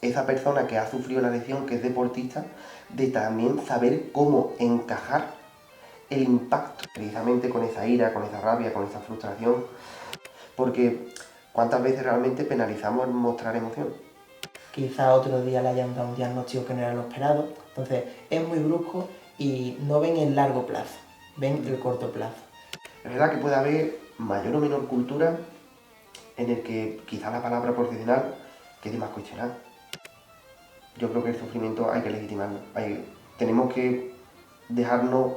esa persona que ha sufrido la lesión, que es deportista, de también saber cómo encajar el impacto precisamente con esa ira, con esa rabia, con esa frustración, porque ¿cuántas veces realmente penalizamos el mostrar emoción? Quizá otro día le hayan dado un diagnóstico que no era lo esperado, entonces es muy brusco y no ven el largo plazo, ven el corto plazo. Es verdad que puede haber mayor o menor cultura en el que quizá la palabra profesional quede más cuestionada. Yo creo que el sufrimiento hay que legitimarlo. Tenemos que dejarnos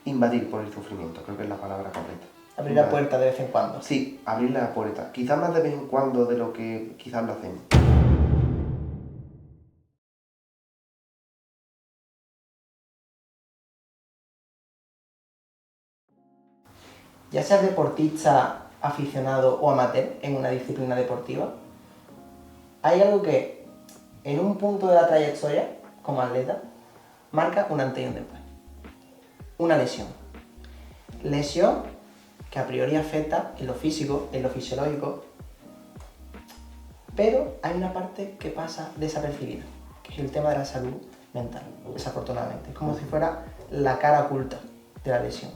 invadir por el sufrimiento, creo que es la palabra correcta. Abrir la puerta de vez en cuando. Sí, abrir la puerta. Quizás más de vez en cuando de lo que quizás lo hacemos. Ya seas deportista, aficionado o amateur en una disciplina deportiva, hay algo que en un punto de la trayectoria como atleta marca un antes y un después. Una lesión. Lesión que a priori afecta en lo físico, en lo fisiológico, pero hay una parte que pasa desapercibida, que es el tema de la salud mental, desafortunadamente. Es como si fuera la cara oculta de la lesión.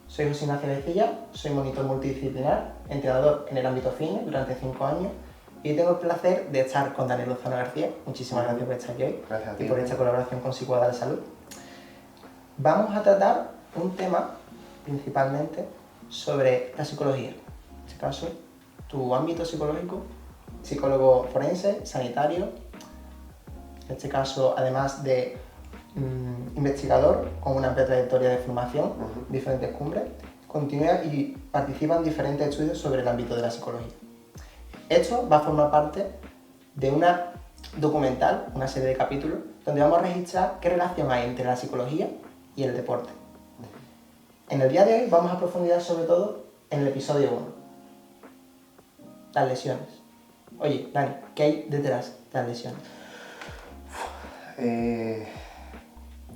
Soy José Ignacio Lecilla, soy monitor multidisciplinar, entrenador en el ámbito fitness durante 5 años y tengo el placer de estar con Daniel Lozano García. Muchísimas gracias por estar aquí hoy. Gracias a ti. Y por esta colaboración con Psicoada de Salud. Vamos a tratar un tema principalmente sobre la psicología. En este caso, tu ámbito psicológico, psicólogo forense, sanitario, en este caso además de investigador con una amplia trayectoria de formación, diferentes cumbres, continúa y participa en diferentes estudios sobre el ámbito de la psicología. Esto va a formar parte de una documental, una serie de capítulos, donde vamos a registrar qué relación hay entre la psicología y el deporte. En el día de hoy vamos a profundizar sobre todo en el episodio 1, las lesiones. Oye, Dani, ¿qué hay detrás de las lesiones?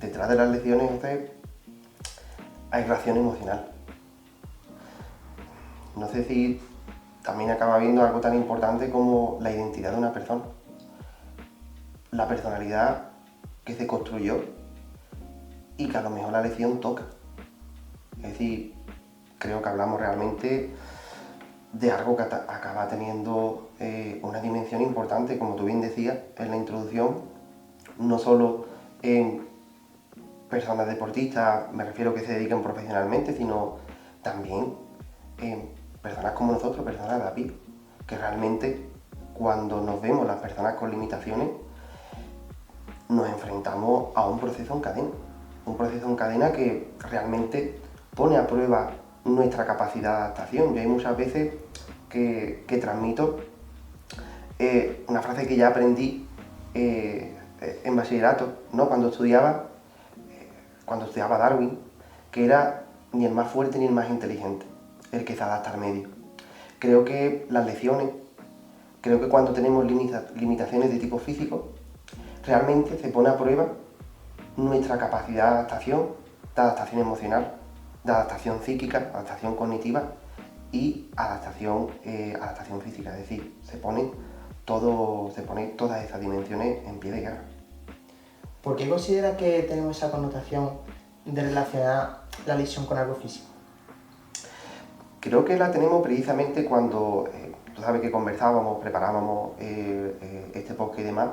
Detrás de las lesiones hay reacción emocional. No sé si también acaba viendo algo tan importante como la identidad de una persona. La personalidad que se construyó y que a lo mejor la lesión toca. Es decir, creo que hablamos realmente de algo que acaba teniendo una dimensión importante, como tú bien decías en la introducción, no solo en personas deportistas, me refiero que se dediquen profesionalmente, sino también en personas como nosotros, personas de a pie, que realmente cuando nos vemos las personas con limitaciones, nos enfrentamos a un proceso en cadena que realmente pone a prueba nuestra capacidad de adaptación. Yo hay muchas veces que transmito una frase que ya aprendí en bachillerato, ¿no? Cuando estudiaba Darwin, que era ni el más fuerte ni el más inteligente, el que se adapta al medio. Creo que las lesiones, creo que cuando tenemos limitaciones de tipo físico, realmente se pone a prueba nuestra capacidad de adaptación emocional, de adaptación psíquica, adaptación cognitiva y adaptación física. Es decir, se pone todas esas dimensiones en pie de guerra. ¿Por qué considera que tenemos esa connotación de relacionar la lesión con algo físico? Creo que la tenemos precisamente cuando, tú sabes que conversábamos, preparábamos este podcast y demás,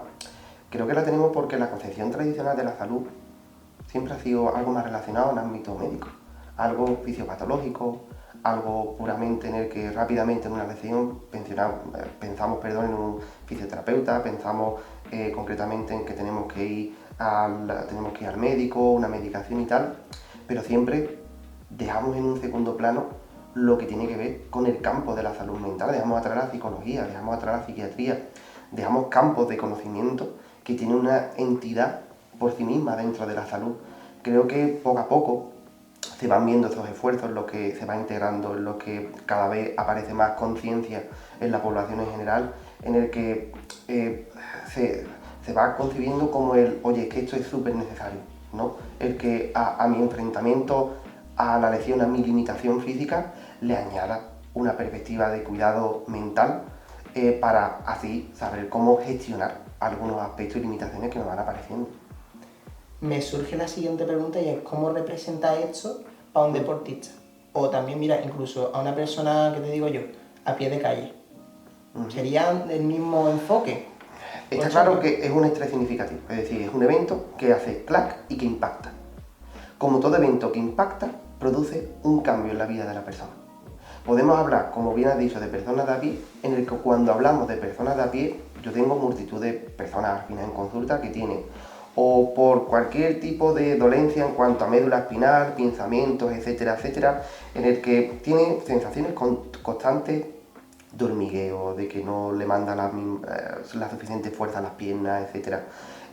creo que la tenemos porque la concepción tradicional de la salud siempre ha sido algo más relacionado al ámbito médico, algo fisiopatológico, algo puramente en el que rápidamente en una lesión pensamos en un fisioterapeuta, pensamos concretamente en que tenemos que ir al médico, una medicación y tal, pero siempre dejamos en un segundo plano lo que tiene que ver con el campo de la salud mental, dejamos atrás la psicología, dejamos atrás la psiquiatría, dejamos campos de conocimiento que tienen una entidad por sí misma dentro de la salud. Creo que poco a poco se van viendo esos esfuerzos, en los que se va integrando, en los que cada vez aparece más conciencia en la población en general, en el que se va concibiendo como oye, es que esto es súper necesario, ¿no? El que a mi enfrentamiento a la lesión, a mi limitación física, le añada una perspectiva de cuidado mental para así saber cómo gestionar algunos aspectos y limitaciones que me van apareciendo. Me surge la siguiente pregunta y es ¿cómo representa esto para un deportista? O también, mira, incluso a una persona, que te digo yo, a pie de calle. ¿Sería el mismo enfoque? Está claro que es un estrés significativo, es decir, es un evento que hace clac y que impacta. Como todo evento que impacta, produce un cambio en la vida de la persona. Podemos hablar, como bien has dicho, de personas de a pie, en el que cuando hablamos de personas de a pie, yo tengo multitud de personas al final en consulta que tienen o por cualquier tipo de dolencia en cuanto a médula espinal, pensamientos, etcétera, etcétera, en el que tiene sensaciones constantes de hormigueo, de que no le manda la suficiente fuerza a las piernas, etcétera.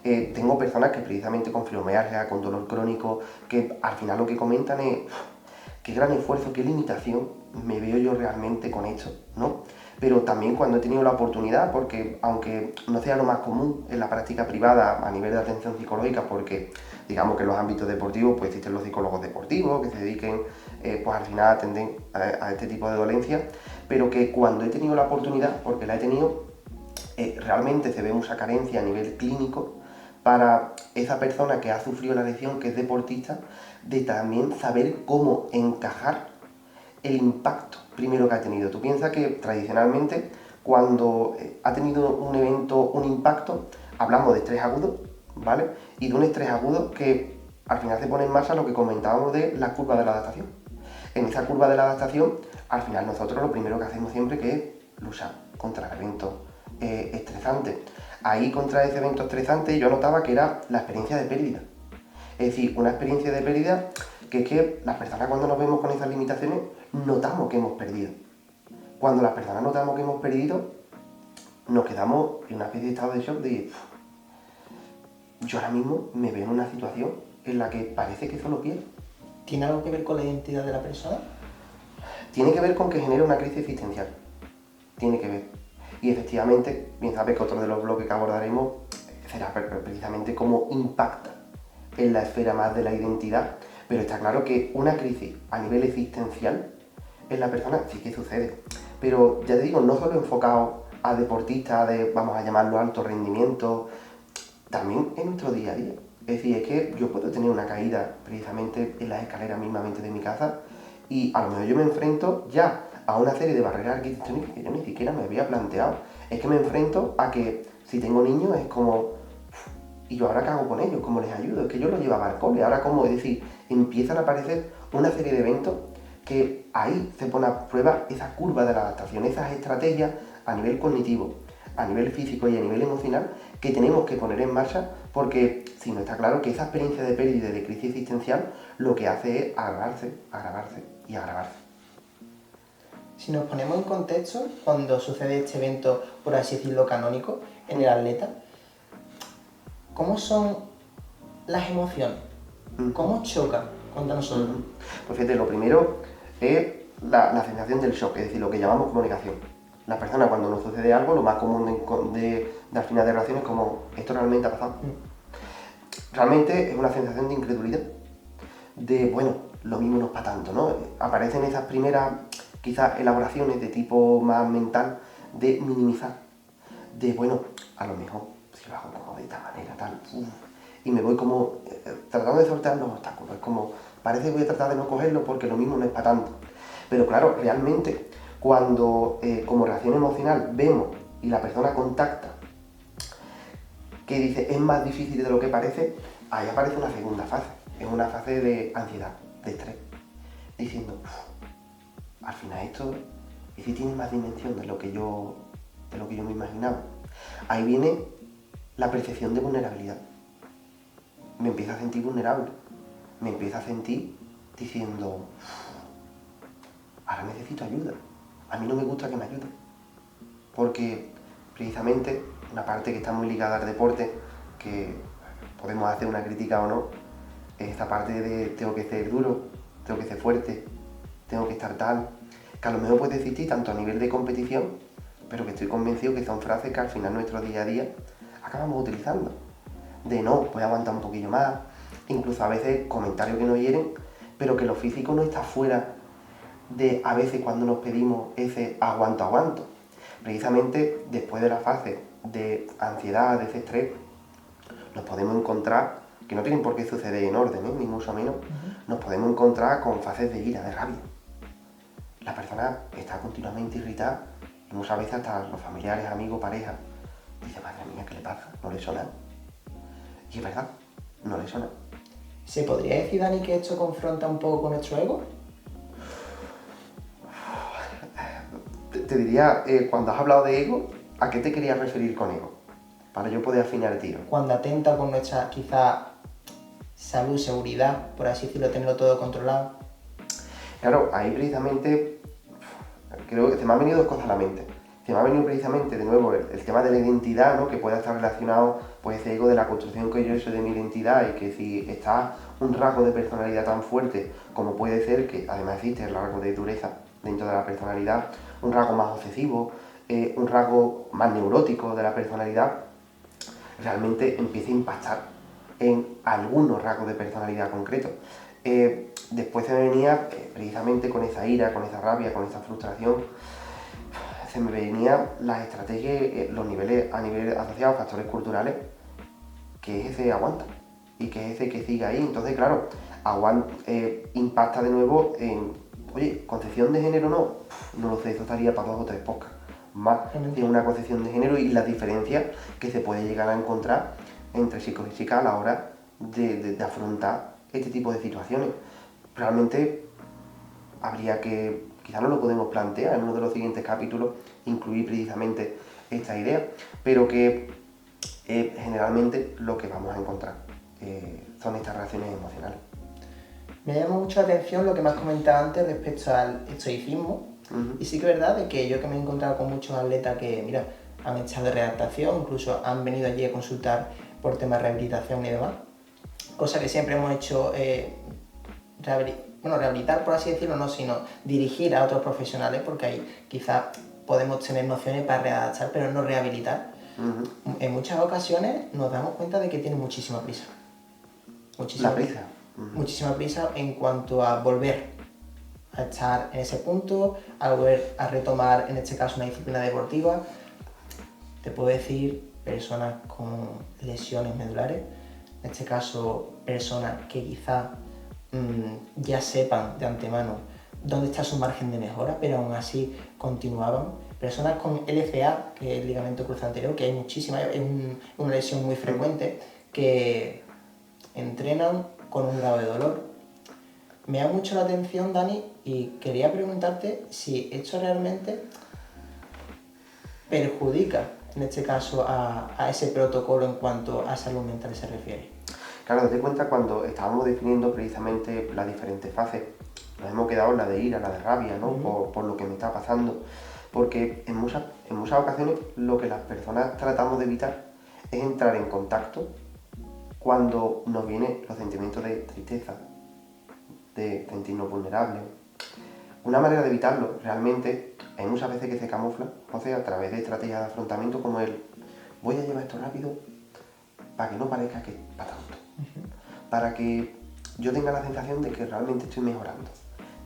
Tengo personas que precisamente con fibromialgia, con dolor crónico, que al final lo que comentan es qué gran esfuerzo, qué limitación me veo yo realmente con esto, ¿no? Pero también cuando he tenido la oportunidad, porque aunque no sea lo más común en la práctica privada a nivel de atención psicológica, porque digamos que en los ámbitos deportivos pues existen los psicólogos deportivos que se dediquen pues al final a atender a este tipo de dolencias, pero que cuando he tenido la oportunidad, porque la he tenido, realmente se ve mucha carencia a nivel clínico para esa persona que ha sufrido la lesión, que es deportista, de también saber cómo encajar el impacto primero que ha tenido. Tú piensas que tradicionalmente cuando ha tenido un evento, un impacto, hablamos de estrés agudo, ¿vale? Y de un estrés agudo que al final se pone en marcha lo que comentábamos de la curva de la adaptación. En esa curva de la adaptación, al final nosotros lo primero que hacemos siempre que es luchar contra el evento estresante. Ahí contra ese evento estresante yo notaba que era la experiencia de pérdida. Es decir, una experiencia de pérdida que es que las personas cuando nos vemos con esas limitaciones notamos que hemos perdido. Cuando las personas notamos que hemos perdido, nos quedamos en una especie de estado de shock de yo ahora mismo me veo en una situación en la que parece que solo pierdo. ¿Tiene algo que ver con la identidad de la persona? Tiene que ver con que genera una crisis existencial. Tiene que ver. Y efectivamente, bien sabes que otro de los bloques que abordaremos será precisamente cómo impacta en la esfera más de la identidad, pero está claro que una crisis a nivel existencial en la persona sí que sucede. Pero ya te digo, no solo enfocado a deportistas de, vamos a llamarlo, alto rendimiento, también en nuestro día a día. Es decir, es que yo puedo tener una caída precisamente en las escaleras mismamente de mi casa y a lo mejor yo me enfrento ya a una serie de barreras arquitectónicas que yo ni siquiera me había planteado. Es que me enfrento a que si tengo niños es como, ¿y yo ahora qué hago con ellos? ¿Cómo les ayudo? Es que yo los llevaba al cole, ahora cómo, es decir, empiezan a aparecer una serie de eventos que ahí se pone a prueba esa curva de la adaptación, esas estrategias a nivel cognitivo, a nivel físico y a nivel emocional que tenemos que poner en marcha porque si no está claro que esa experiencia de pérdida y de crisis existencial lo que hace es agravarse, agravarse y agravarse. Si nos ponemos en contexto, cuando sucede este evento, por así decirlo, canónico, en el atleta, ¿cómo son las emociones? ¿Cómo chocan contra nosotros? Pues fíjate, lo primero es la sensación del shock, es decir, lo que llamamos comunicación. Las personas cuando nos sucede algo, lo más común de al final de relaciones es como, ¿esto realmente ha pasado? Realmente es una sensación de incredulidad, de, bueno, lo mismo no es para tanto, ¿no? Aparecen esas primeras, quizás, elaboraciones de tipo más mental, de minimizar, de, bueno, a lo mejor, si lo hago como de esta manera, tal, y me voy como tratando de sortear los obstáculos, es como, parece que voy a tratar de no cogerlo porque lo mismo no es para tanto. Pero claro, realmente, cuando como reacción emocional vemos y la persona contacta que dice es más difícil de lo que parece, ahí aparece una segunda fase, es una fase de ansiedad, de estrés, diciendo, al final esto, y si tiene más dimensión de lo que yo me imaginaba. Ahí viene la percepción de vulnerabilidad. Me empiezo a sentir vulnerable, me empiezo a sentir diciendo, ahora necesito ayuda, a mí no me gusta que me ayuden, porque precisamente una parte que está muy ligada al deporte, que podemos hacer una crítica o no, es esta parte de tengo que ser duro, tengo que ser fuerte, tengo que estar tal, que a lo mejor puede existir tanto a nivel de competición, pero que estoy convencido que son frases que al final nuestro día a día acabamos utilizando. De no, voy a aguantar un poquillo más, incluso a veces comentarios que nos hieren, pero que lo físico no está fuera de a veces cuando nos pedimos ese aguanto, precisamente después de la fase de ansiedad, de ese estrés, nos podemos encontrar, que no tienen por qué suceder en orden, ni mucho menos, nos podemos encontrar con fases de ira, de rabia. La persona está continuamente irritada y muchas veces hasta los familiares, amigos, pareja, dicen, madre mía, ¿qué le pasa? No le suena. Y es verdad, no le suena. ¿Se podría decir, Dani, que esto confronta un poco con nuestro ego? Te diría, cuando has hablado de ego, ¿a qué te querías referir con ego? Para yo poder afinar el tiro. Cuando atenta con nuestra, quizá, salud, seguridad, por así decirlo, tenerlo todo controlado. Claro, ahí precisamente, creo que se me han venido dos cosas a la mente. Se me ha venido precisamente, de nuevo, el tema de la identidad, ¿no? Que pueda estar relacionado, pues, ese ego de la construcción que yo he hecho de mi identidad, y que si está un rasgo de personalidad tan fuerte como puede ser, que además existe el rasgo de dureza dentro de la personalidad, un rasgo más obsesivo, un rasgo más neurótico de la personalidad, realmente empieza a impactar en algunos rasgos de personalidad concretos. Después se me venía, precisamente con esa ira, con esa rabia, con esa frustración, se me venían las estrategias, los niveles a nivel asociados a factores culturales, que es ese aguanta y que es ese que sigue ahí. Entonces, claro, impacta de nuevo en, oye, concepción de género no lo sé, eso estaría para 2 o 3 podcasts más de una concepción de género y las diferencias que se puede llegar a encontrar entre chicos y chicas a la hora de afrontar este tipo de situaciones. Realmente habría que, quizás no lo podemos plantear en uno de los siguientes capítulos, incluir precisamente esta idea, pero que generalmente lo que vamos a encontrar son estas reacciones emocionales. Me llama mucho la atención lo que me has comentado antes respecto al estoicismo. Y sí que es verdad de que yo que me he encontrado con muchos atletas que, mira, han echado de readaptación, incluso han venido allí a consultar por temas de rehabilitación y demás, cosa que siempre hemos hecho, rehabilitar por así decirlo, no, sino dirigir a otros profesionales, porque ahí quizás podemos tener nociones para readaptar, pero no rehabilitar. En muchas ocasiones nos damos cuenta de que tienen muchísima prisa. La prisa. Muchísima prisa en cuanto a volver a estar en ese punto, a volver a retomar, en este caso, una disciplina deportiva. Te puedo decir personas con lesiones medulares, en este caso personas que quizá ya sepan de antemano dónde está su margen de mejora, pero aún así continuaban. Personas con LCA, que es el ligamento cruzado anterior, que hay muchísimas, es una lesión muy frecuente, que entrenan con un grado de dolor. Me da mucho la atención, Dani, y quería preguntarte si esto realmente perjudica, en este caso, a ese protocolo en cuanto a salud mental se refiere. Claro, date cuenta, cuando estábamos definiendo precisamente las diferentes fases, nos hemos quedado en la de ira, la de rabia, ¿no? Por lo que me está pasando. Porque en muchas ocasiones lo que las personas tratamos de evitar es entrar en contacto cuando nos vienen los sentimientos de tristeza, de sentirnos vulnerables. Una manera de evitarlo realmente hay muchas veces que se camufla, o sea, a través de estrategias de afrontamiento como el voy a llevar esto rápido para que no parezca que es para tanto, para que yo tenga la sensación de que realmente estoy mejorando,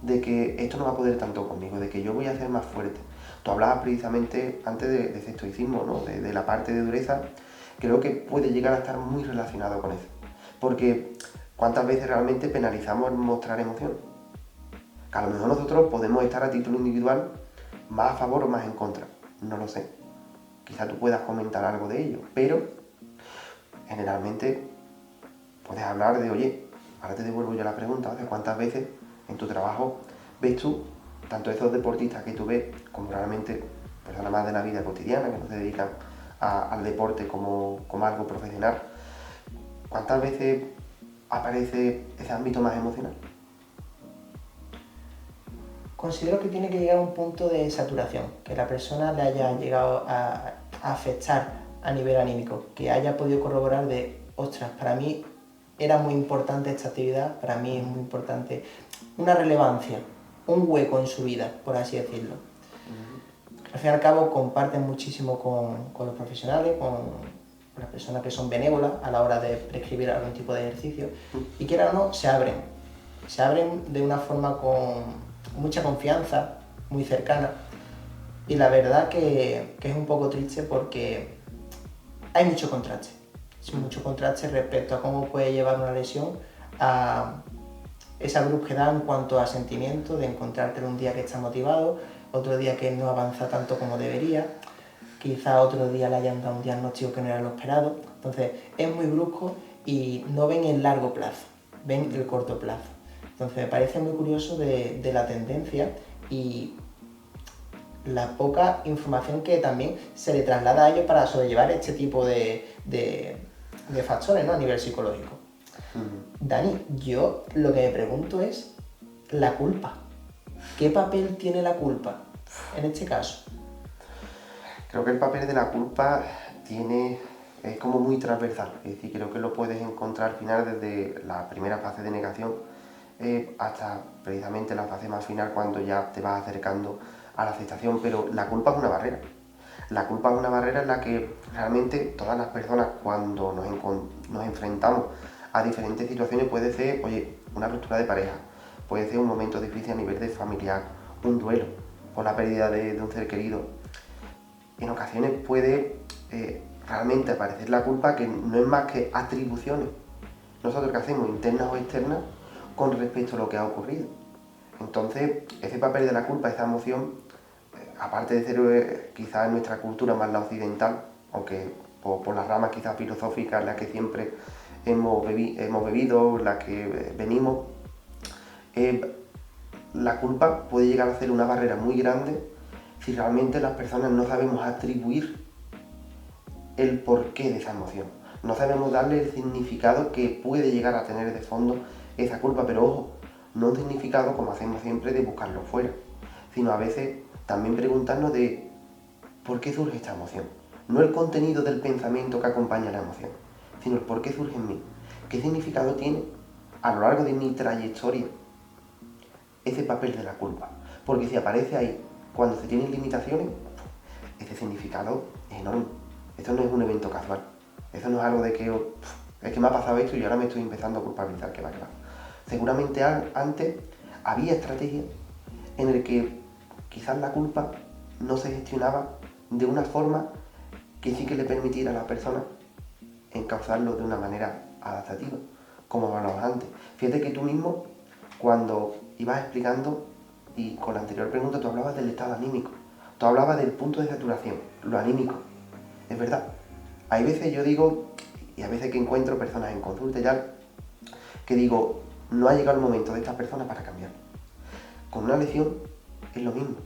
de que esto no va a poder tanto conmigo, de que yo voy a ser más fuerte. Tú hablabas precisamente antes de ese estoicismo, ¿no? de la parte de dureza. Creo que puede llegar a estar muy relacionado con eso, porque ¿cuántas veces realmente penalizamos el mostrar emoción? Que a lo mejor nosotros podemos estar a título individual más a favor o más en contra, no lo sé. Quizá tú puedas comentar algo de ello, pero generalmente puedes hablar de, oye, ahora te devuelvo yo la pregunta, ¿de cuántas veces en tu trabajo ves tú, tanto esos deportistas que tú ves, como realmente personas más de la vida cotidiana, que no se dedican al deporte como algo profesional, cuántas veces aparece ese ámbito más emocional? Considero que tiene que llegar a un punto de saturación, que la persona le haya llegado a afectar a nivel anímico, que haya podido corroborar de, ostras, para mí era muy importante esta actividad, para mí es muy importante, una relevancia, un hueco en su vida, por así decirlo. Al fin y al cabo comparten muchísimo con los profesionales, con las personas que son benévolas a la hora de prescribir algún tipo de ejercicio, y quiera o no, se abren de una forma con mucha confianza, muy cercana, Y la verdad que es un poco triste porque hay mucho contraste. Hay mucho contraste respecto a cómo puede llevar una lesión a esa brusquedad en cuanto a sentimiento, de encontrarte un día que está motivado, otro día que no avanza tanto como debería, quizá otro día le hayan dado un diagnóstico que no era lo esperado. Entonces es muy brusco y no ven el largo plazo, ven el corto plazo. Entonces me parece muy curioso de la tendencia y la poca información que también se le traslada a ellos para sobrellevar este tipo de factores, ¿no? A nivel psicológico. Dani, yo lo que me pregunto es la culpa. ¿Qué papel tiene la culpa en este caso? Creo que el papel de la culpa es como muy transversal, es decir, creo que lo puedes encontrar al final desde la primera fase de negación hasta precisamente la fase más final cuando ya te vas acercando a la aceptación, pero la culpa es una barrera. La culpa es una barrera en la que realmente todas las personas cuando nos enfrentamos a diferentes situaciones puede ser, oye, una ruptura de pareja, puede ser un momento difícil a nivel de familiar, un duelo por la pérdida de un ser querido. En ocasiones puede realmente aparecer la culpa que no es más que atribuciones. Nosotros que hacemos internas o externas con respecto a lo que ha ocurrido. Entonces, ese papel de la culpa, esa emoción, aparte de ser quizás en nuestra cultura más la occidental, aunque por las ramas quizás filosóficas las que siempre hemos bebido, las que venimos, la culpa puede llegar a ser una barrera muy grande si realmente las personas no sabemos atribuir el porqué de esa emoción. No sabemos darle el significado que puede llegar a tener de fondo esa culpa, pero ojo, no un significado como hacemos siempre de buscarlo fuera, sino a veces también preguntarnos de por qué surge esta emoción. No el contenido del pensamiento que acompaña la emoción, sino el por qué surge en mí. ¿Qué significado tiene a lo largo de mi trayectoria ese papel de la culpa? Porque si aparece ahí cuando se tienen limitaciones, ese significado es enorme. Esto no es un evento casual. Eso no es algo de que es que me ha pasado esto y ahora me estoy empezando a culpabilizar, que va. Seguramente antes había estrategias en el que quizás la culpa no se gestionaba de una forma que sí que le permitiera a la persona encauzarlo de una manera adaptativa, como hablabas antes. Fíjate que tú mismo, cuando ibas explicando, y con la anterior pregunta tú hablabas del estado anímico, tú hablabas del punto de saturación, lo anímico. Es verdad, hay veces yo digo, y a veces que encuentro personas en consulta ya, que digo, no ha llegado el momento de esta persona para cambiar. Con una lesión es lo mismo.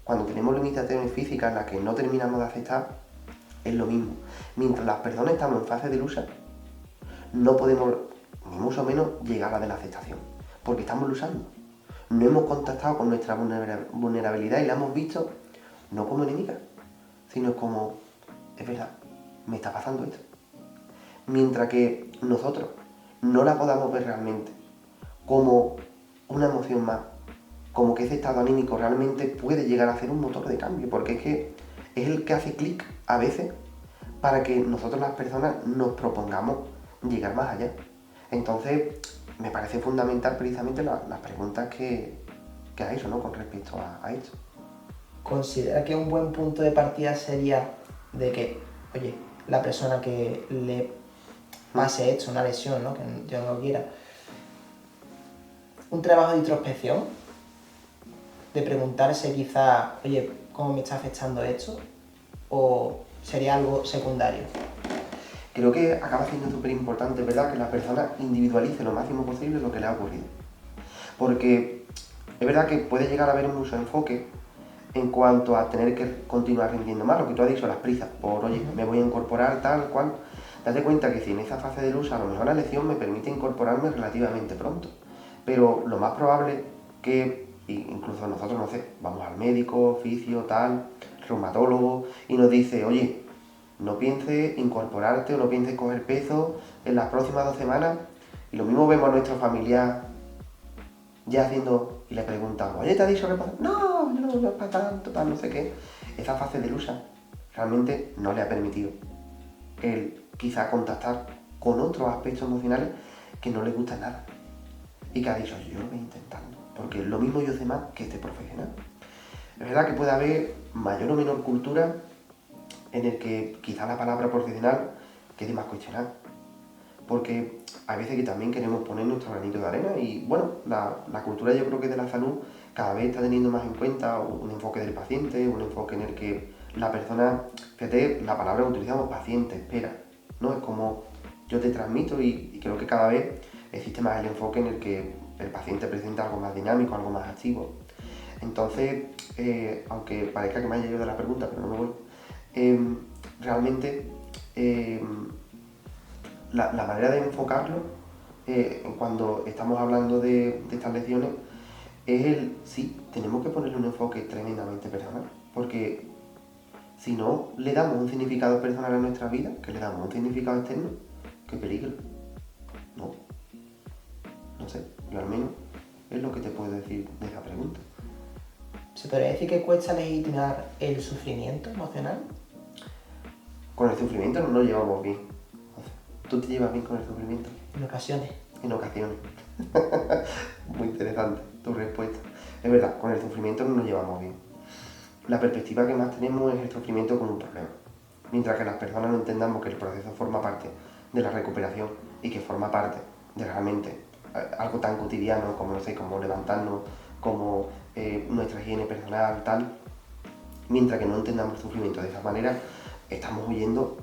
Cuando tenemos limitaciones físicas en las que no terminamos de aceptar, es lo mismo. Mientras las personas estamos en fase de lucha, no podemos, ni mucho menos, llegar a la de la aceptación. Porque estamos luchando. No hemos contactado con nuestra vulnerabilidad y la hemos visto no como enemiga, sino como, es verdad, me está pasando esto. Mientras que nosotros no la podamos ver realmente como una emoción más, como que ese estado anímico realmente puede llegar a ser un motor de cambio, porque es que es el que hace clic a veces para que nosotros las personas nos propongamos llegar más allá. Entonces, me parece fundamental precisamente las preguntas que ha hecho, ¿no? Con respecto a esto. ¿Considera que un buen punto de partida sería de que, oye, la persona que le pase esto, una lesión, ¿no? Que yo no lo quiera, un trabajo de introspección, de preguntarse quizá, oye, ¿cómo me está afectando esto? ¿O sería algo secundario? Creo que acaba siendo súper importante, ¿verdad?, que la persona individualice lo máximo posible lo que le ha ocurrido. Porque es verdad que puede llegar a haber un uso de enfoque en cuanto a tener que continuar rindiendo más, lo que tú has dicho, las prisas, por oye, me voy a incorporar tal cual. Date cuenta que si en esa fase de lucha a lo mejor la lección me permite incorporarme relativamente pronto, pero lo más probable que, incluso nosotros, no sé, vamos al médico, fisio, tal, reumatólogo, y nos dice, oye, no pienses incorporarte o no pienses coger peso en las próximas 2 semanas, y lo mismo vemos a nuestro familiar ya haciendo, y le preguntamos, oye, ¿te ha dicho que pasa? No, no es para tanto, tal, no sé qué. Esa fase de lucha realmente no le ha permitido el quizá contactar con otros aspectos emocionales que no le gustan nada. Y que ha dicho, yo lo voy intentando, porque lo mismo yo sé más que este profesional. Es verdad que puede haber mayor o menor cultura en el que quizá la palabra profesional quede más cuestionada. Porque hay veces que también queremos poner nuestro granito de arena y bueno, la cultura yo creo que de la salud cada vez está teniendo más en cuenta un enfoque del paciente, un enfoque en el que la persona, fíjate, la palabra que utilizamos, paciente, espera, ¿no? Es como yo te transmito y creo que cada vez existe más el enfoque en el que el paciente presenta algo más dinámico, algo más activo. Entonces, aunque parezca que me haya ido de la pregunta, pero no me voy, realmente la manera de enfocarlo cuando estamos hablando de estas lecciones es sí, tenemos que ponerle un enfoque tremendamente personal, porque si no le damos un significado personal a nuestra vida, que le damos un significado externo, qué peligro. No sé, yo al menos es lo que te puedo decir de esa pregunta. ¿Se podría decir que cuesta legitimar el sufrimiento emocional? Con el sufrimiento no nos llevamos bien. ¿Tú te llevas bien con el sufrimiento? En ocasiones. En ocasiones. Muy interesante tu respuesta. Es verdad, con el sufrimiento no nos llevamos bien. La perspectiva que más tenemos es el sufrimiento como un problema. Mientras que las personas no entendamos que el proceso forma parte de la recuperación y que forma parte de realmente algo tan cotidiano como, no sé, como levantarnos, como nuestra higiene personal, tal. Mientras que no entendamos el sufrimiento de esa manera, estamos huyendo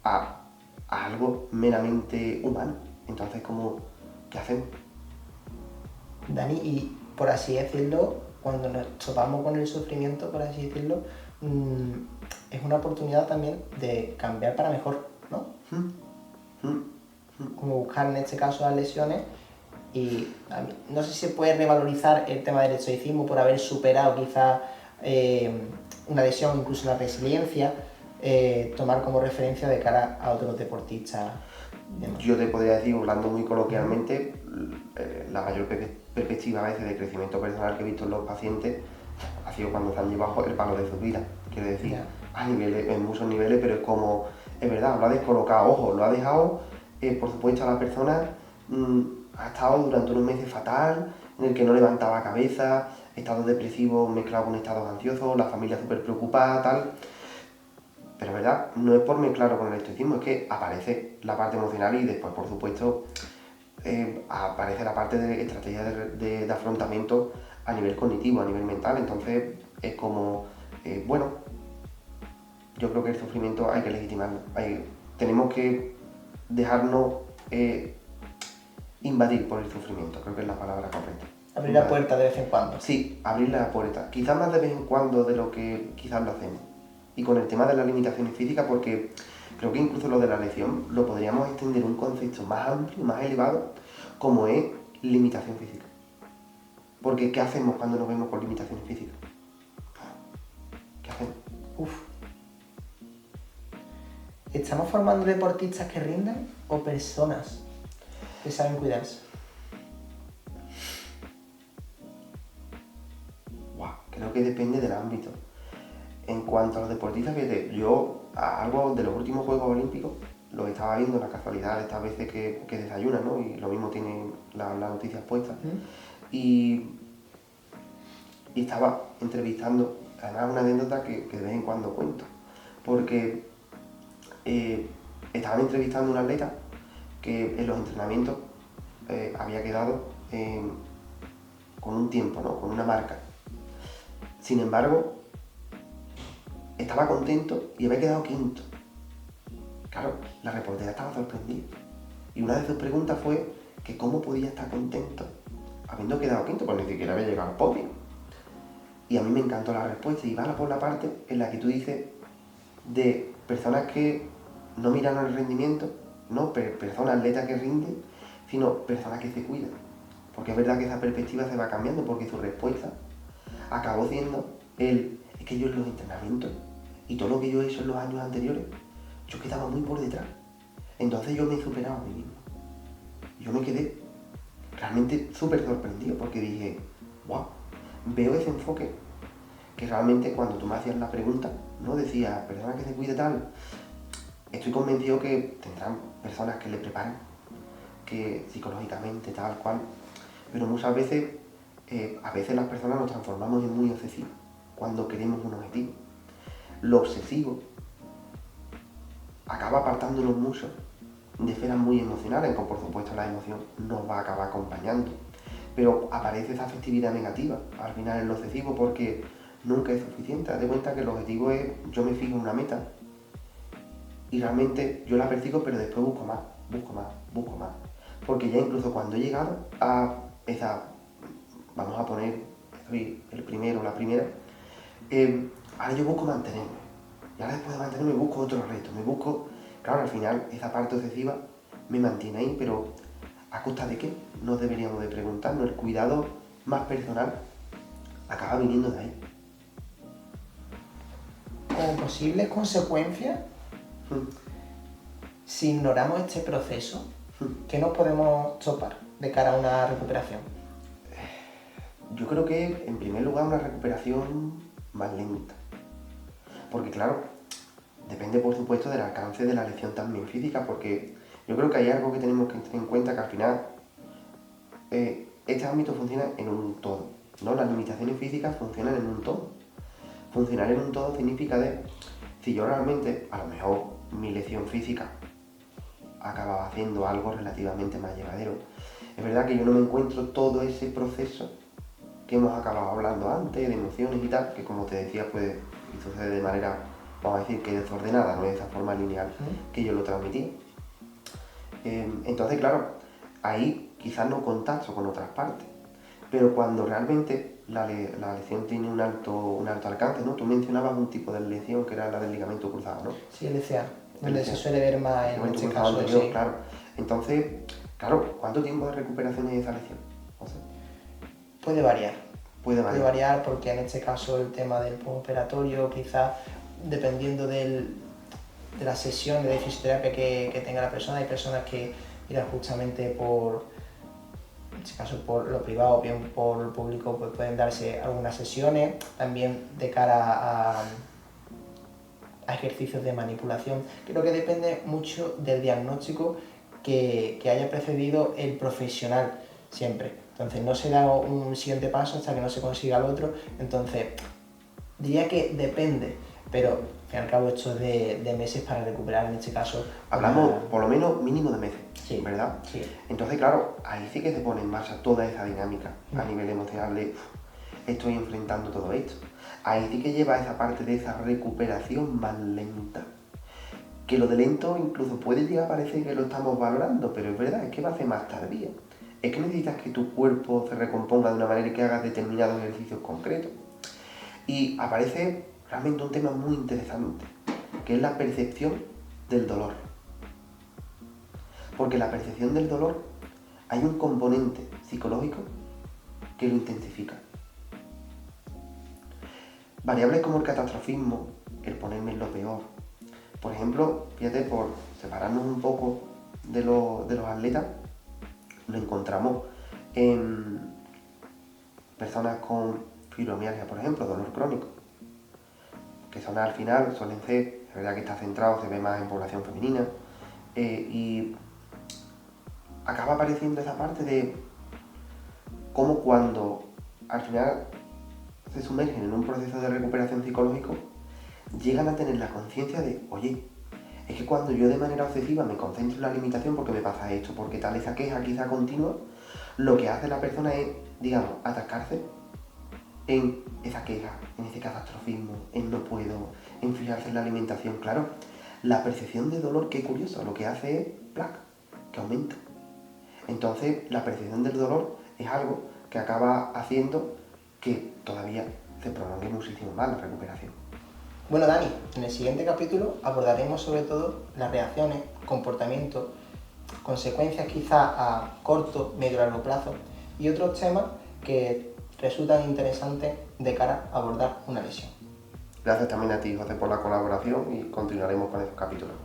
a algo meramente humano. Entonces, ¿qué hacemos? Dani, y por así decirlo, cuando nos topamos con el sufrimiento, por así decirlo, es una oportunidad también de cambiar para mejor, ¿no? Como buscar en este caso las lesiones y no sé si se puede revalorizar el tema del estoicismo por haber superado quizás una lesión, incluso la resiliencia, tomar como referencia de cara a otros deportistas. Yo te podría decir, hablando muy coloquialmente, la mayor perspectiva a veces de crecimiento personal que he visto en los pacientes ha sido cuando se han llevado el palo de su vida. Quiero decir, en muchos niveles, pero es verdad, lo ha descolocado, ojo, lo ha dejado, por supuesto, a la persona ha estado durante unos meses fatal, en el que no levantaba cabeza, estados depresivos mezclados con estados ansiosos, la familia súper preocupada, tal. Pero verdad, no es por mezclarlo con el estoicismo, es que aparece la parte emocional y después, por supuesto, aparece la parte de estrategia de afrontamiento a nivel cognitivo, a nivel mental. Entonces, es como, bueno, yo creo que el sufrimiento hay que legitimarlo. Tenemos que dejarnos invadir por el sufrimiento, creo que es la palabra correcta. Abrir la puerta de vez en cuando. Sí, abrir la puerta. Quizás más de vez en cuando de lo que quizás lo hacemos. Y con el tema de las limitaciones físicas, porque creo que incluso lo de la lesión lo podríamos extender a un concepto más amplio, más elevado, como es limitación física. Porque ¿qué hacemos cuando nos vemos con limitaciones físicas? ¿Qué hacemos? ¿Estamos formando deportistas que rindan o personas que saben cuidarse? Creo que depende del ámbito. En cuanto a los deportistas, fíjate, yo algo de los últimos Juegos Olímpicos los estaba viendo en la casualidad de estas veces que desayunan, ¿no? Y lo mismo tienen las noticias puestas. Y estaba entrevistando, además una anécdota que de vez en cuando cuento, porque estaban entrevistando a un atleta que en los entrenamientos había quedado con un tiempo, ¿no? Con una marca. Sin embargo, estaba contento y había quedado quinto. Claro, la reportera estaba sorprendida. Y una de sus preguntas fue que cómo podía estar contento habiendo quedado quinto, pues ni siquiera había llegado al podio. Y a mí me encantó la respuesta y va por la parte en la que tú dices de personas que no miran el rendimiento, no personas atletas que rinden, sino personas que se cuidan. Porque es verdad que esa perspectiva se va cambiando, porque su respuesta acabó siendo es que yo en los entrenamientos y todo lo que yo he hecho en los años anteriores, yo quedaba muy por detrás. Entonces yo me he superado a mí mismo. Yo me quedé realmente súper sorprendido porque dije, wow, veo ese enfoque que realmente cuando tú me hacías la pregunta, ¿no? Decía, persona que se cuide tal, estoy convencido que tendrán personas que le preparen, que psicológicamente tal cual, pero muchas veces, a veces las personas nos transformamos en muy obsesivos. cuando queremos un objetivo. Lo obsesivo acaba apartándonos mucho de esferas muy emocionales, que por supuesto la emoción nos va a acabar acompañando. Pero aparece esa afectividad negativa al final en lo obsesivo porque nunca es suficiente. Haz de cuenta que el objetivo es, yo me fijo en una meta y realmente yo la persigo, pero después busco más. Porque ya incluso cuando he llegado a esa, vamos a poner, soy el primero o la primera, ahora yo busco mantenerme. Y ahora después de mantenerme busco otro reto, claro, al final esa parte obsesiva me mantiene ahí, pero ¿a costa de qué? Nos deberíamos de preguntarnos. El cuidado más personal acaba viniendo de ahí. Como posibles consecuencias, si ignoramos este proceso, ¿qué nos podemos topar de cara a una recuperación? Yo creo que, en primer lugar, una recuperación más lenta. Porque, claro, depende, por supuesto, del alcance de la lesión también física, porque yo creo que hay algo que tenemos que tener en cuenta, que al final este ámbito funciona en un todo, ¿no? Las limitaciones físicas funcionan en un todo. Funcionar en un todo significa si yo realmente, a lo mejor, mi lesión física acababa haciendo algo relativamente más llevadero. Es verdad que yo no me encuentro todo ese proceso que hemos acabado hablando antes, de emociones y tal, que como te decía, pues sucede de manera, vamos a decir, que desordenada, no de esa forma lineal que yo lo transmitía. Entonces, claro, ahí quizás no contacto con otras partes, pero cuando realmente la lesión tiene un alto alcance, ¿no? Tú mencionabas un tipo de lesión que era la del ligamento cruzado, ¿no? Sí, el LCA, donde se suele ver más en ligamento este cruzado caso, anterior, sí. claro. Entonces, claro, ¿cuánto tiempo de recuperación hay de esa lesión? No sé. Puede variar. Puede variar Porque en este caso el tema del postoperatorio, quizás dependiendo de la sesión de fisioterapia que tenga la persona, hay personas que irán justamente en este caso por lo privado o bien por lo público, pues pueden darse algunas sesiones, también de cara a ejercicios de manipulación. Creo que depende mucho del diagnóstico que haya precedido el profesional siempre. Entonces no se da un siguiente paso hasta que no se consiga el otro. Entonces diría que depende, pero al fin y al cabo esto es de meses para recuperar en este caso. Hablamos por lo menos mínimo de meses, sí, ¿verdad? Sí. Entonces, claro, ahí sí que se pone en marcha toda esa dinámica a nivel emocional de estoy enfrentando todo esto. Ahí sí que lleva esa parte de esa recuperación más lenta. Que lo de lento incluso puede llegar a parecer que lo estamos valorando, pero es verdad, es que va a ser más tardía. Es que necesitas que tu cuerpo se recomponga de una manera y que hagas determinados ejercicios concretos. Y aparece realmente un tema muy interesante, que es la percepción del dolor. Porque la percepción del dolor hay un componente psicológico que lo intensifica. Variables como el catastrofismo, el ponerme en lo peor. Por ejemplo, fíjate, por separarnos un poco de los atletas, lo encontramos en personas con fibromialgia, por ejemplo, dolor crónico, que son al final, suelen ser, es verdad que está centrado, se ve más en población femenina, y acaba apareciendo esa parte de cómo cuando al final se sumergen en un proceso de recuperación psicológico, llegan a tener la conciencia de, oye, es que cuando yo de manera obsesiva me concentro en la limitación porque me pasa esto, porque tal, esa queja quizá continua, lo que hace la persona es, digamos, atascarse en esa queja, en ese catastrofismo, en no puedo, en fijarse en la alimentación. Claro, la percepción de dolor, qué curioso, lo que hace es, ¡plac!, que aumenta. Entonces, la percepción del dolor es algo que acaba haciendo que todavía se prolongue muchísimo más la recuperación. Bueno, Dani, en el siguiente capítulo abordaremos sobre todo las reacciones, comportamientos, consecuencias quizás a corto, medio y largo plazo y otros temas que resultan interesantes de cara a abordar una lesión. Gracias también a ti, José, por la colaboración y continuaremos con estos capítulos.